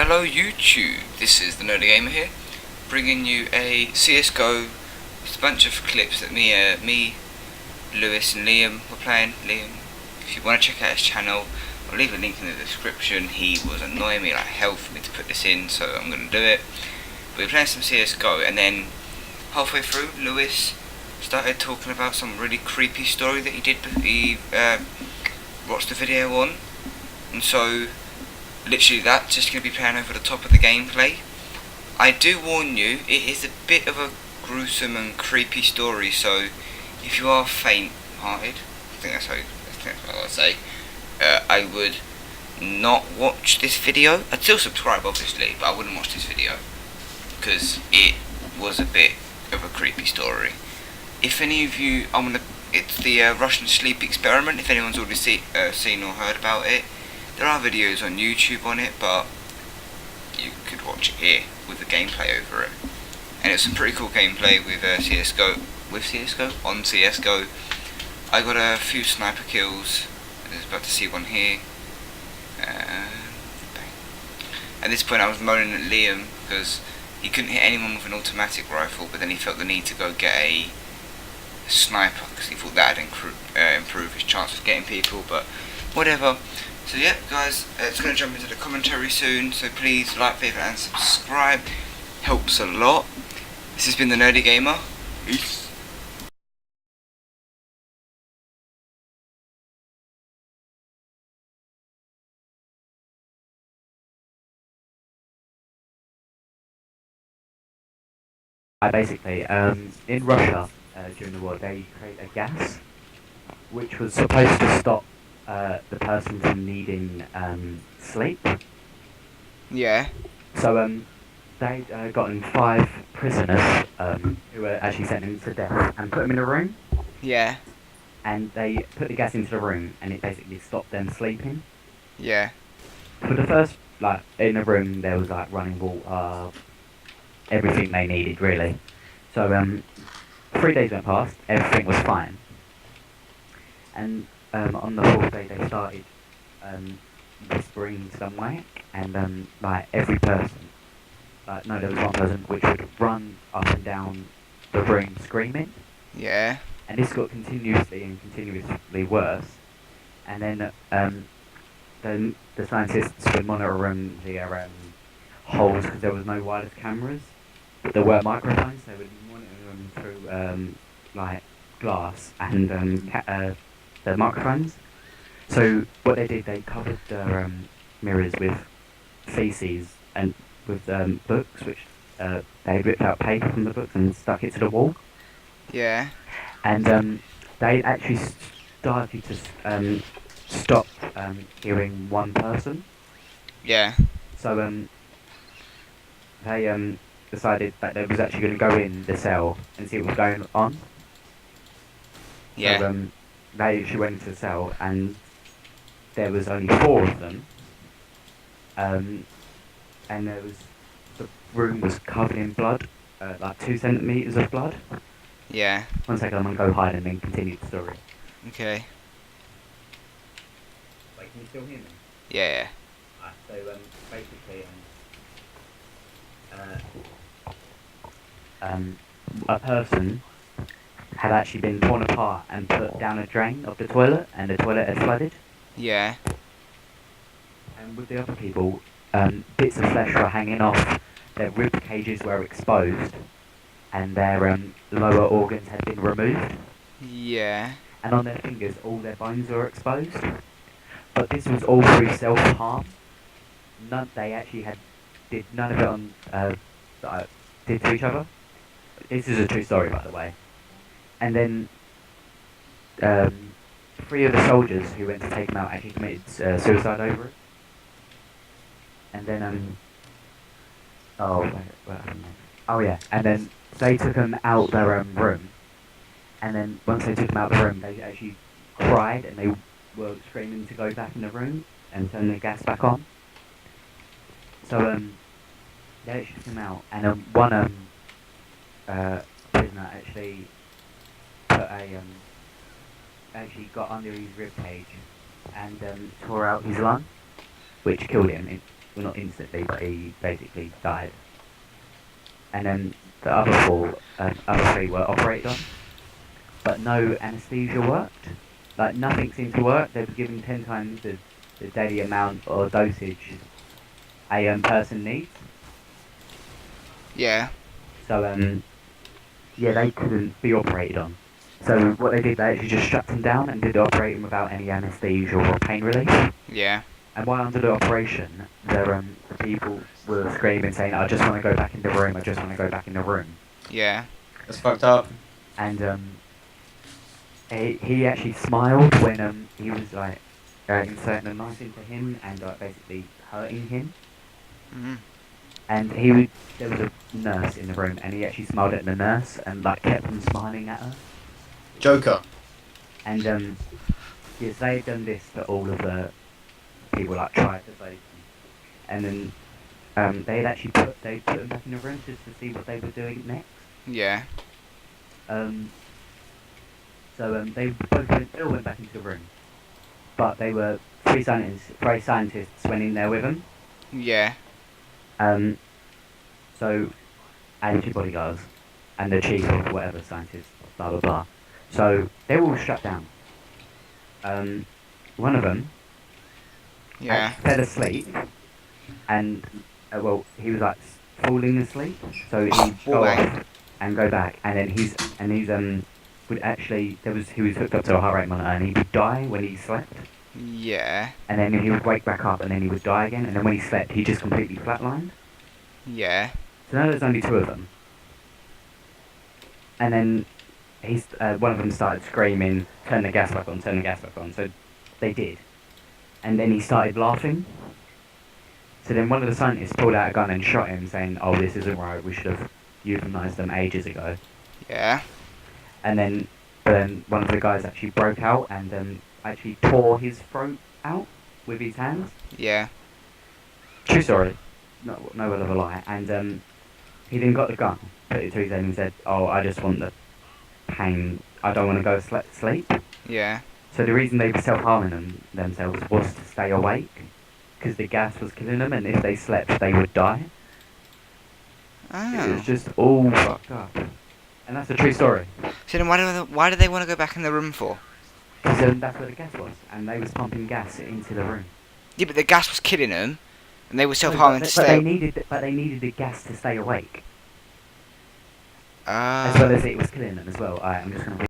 Hello YouTube, this is the Nerdy Gamer here, bringing you a CSGO, just a bunch of clips that me, Lewis and Liam were playing. Liam, if you want to check out his channel, I'll leave a link in the description. He was annoying me like hell for me to put this in, so I'm going to do it. But we're playing some CSGO, and then halfway through, Lewis started talking about some really creepy story that he watched the video on, and so literally that's just going to be playing over the top of the gameplay. I do warn you, it is a bit of a gruesome and creepy story, so if you are faint-hearted, I think that's what I would say, I would not watch this video. I'd still subscribe obviously, but I wouldn't watch this video, because it was a bit of a creepy story. If any of you, it's the Russian sleep experiment, if anyone's already seen or heard about it. There are videos on YouTube on it, but you could watch it here with the gameplay over it. And it's some pretty cool gameplay with on CSGO. I got a few sniper kills. I was about to see one here. At this point I was moaning at Liam because he couldn't hit anyone with an automatic rifle, but then he felt the need to go get a sniper because he thought that would improve his chance of getting people, but whatever. So yeah, guys, it's going to jump into the commentary soon, so please like, favourite and subscribe. Helps a lot. This has been the Nerdy Gamer. Peace. Basically, in Russia, during the war, they create a gas which was supposed to stop the person from needing sleep. Yeah. So they'd gotten 5 prisoners who were actually sentenced to death and put them in a room. Yeah. And they put the gas into the room and it basically stopped them sleeping. Yeah. For the first, in the room there was running water, everything they needed really. So 3 days went past, everything was fine. And on the 4th day they started whispering some way, and every person, there was one person which would run up and down the room screaming. Yeah. And this got continuously worse. And then the scientists would monitor them via holes because there was no wireless cameras, but there were microphones. They would monitor them through glass and the microphones. So what they did, they covered their mirrors with feces and with books, which they ripped out paper from the books and stuck it to the wall. Yeah. And they actually started to stop hearing one person. Yeah. So they decided that they was actually going to go in the cell and see what was going on. Yeah. So they actually went into the cell and there was only 4 of them. And the room was covered in blood, 2 centimeters of blood. Yeah. 1 second, I'm going to go hide and then continue the story. Okay. Wait, can you still hear me? Yeah. So basically, a person had actually been torn apart and put down a drain of the toilet, and the toilet had flooded. Yeah. And with the other people, bits of flesh were hanging off, their rib cages were exposed, and their lower organs had been removed. Yeah. And on their fingers, all their bones were exposed. But this was all through self-harm. They actually did none of it on did to each other. This is a true story, by the way. And then 3 of the soldiers who went to take them out actually committed suicide over it. And then and then they took them out their room. And then once they took them out the room, they actually cried and they were screaming to go back in the room and turn the gas back on. So they actually took them out, and one prisoner actually actually got under his rib cage and tore out his lung, which killed him well, not instantly, but he basically died. And then the other three were operated on, but no anaesthesia worked. Like nothing seemed to work. They were given 10 times the daily amount or dosage a person needs. Yeah. So yeah, they couldn't be operated on. So what they did, they actually just shut them down and did the operation without any anaesthesia or pain relief. Yeah. And while under the operation, the people were screaming, saying, "I just want to go back in the room. I just want to go back in the room." Yeah. That's fucked up. And he actually smiled when he was like inserting a knife into him and like basically hurting him. Mm-hmm. And there was a nurse in the room, and he actually smiled at the nurse and like kept on smiling at her. Joker. And yes, they had done this to all of the people like tried to save them. And then they had actually put them back in the room just to see what they were doing next. Yeah. So they all went back into the room, but they were three scientists went in there with them. Yeah. So and two bodyguards and the chief of whatever scientist, blah blah blah. So they were all shut down. One of them Yeah. fell asleep, and well, he was like falling asleep, so he'd go Boy. off and go back, and then he's would actually he was hooked up to a heart rate monitor, and he would die when he slept, Yeah. and then he would wake back up, and then he would die again, and then when he slept, he just completely flatlined. Yeah. So now there's only two of them, and then one of them started screaming, "Turn the gas back on! Turn the gas back on!" So they did, and then he started laughing. So then one of the scientists pulled out a gun and shot him, saying, "Oh, this isn't right. We should have euthanized them ages ago." Yeah. And then one of the guys actually broke out and actually tore his throat out with his hands. Yeah. True story. No hell of a lie. And he then got the gun, put it to his head and said, "Oh, I just want the pain. I don't want to go sleep." Yeah. So the reason they were self-harming themselves was to stay awake, because the gas was killing them, and if they slept, they would die. It Oh. was just all fucked up. And that's a true story. So then why do they want to go back in the room for? Because that's where the gas was, and they was pumping gas into the room. Yeah, but the gas was killing them, and they were No, self-harming to but stay. they needed the gas to stay awake, Ah. as well as it was killing them as well. Alright, I'm just gonna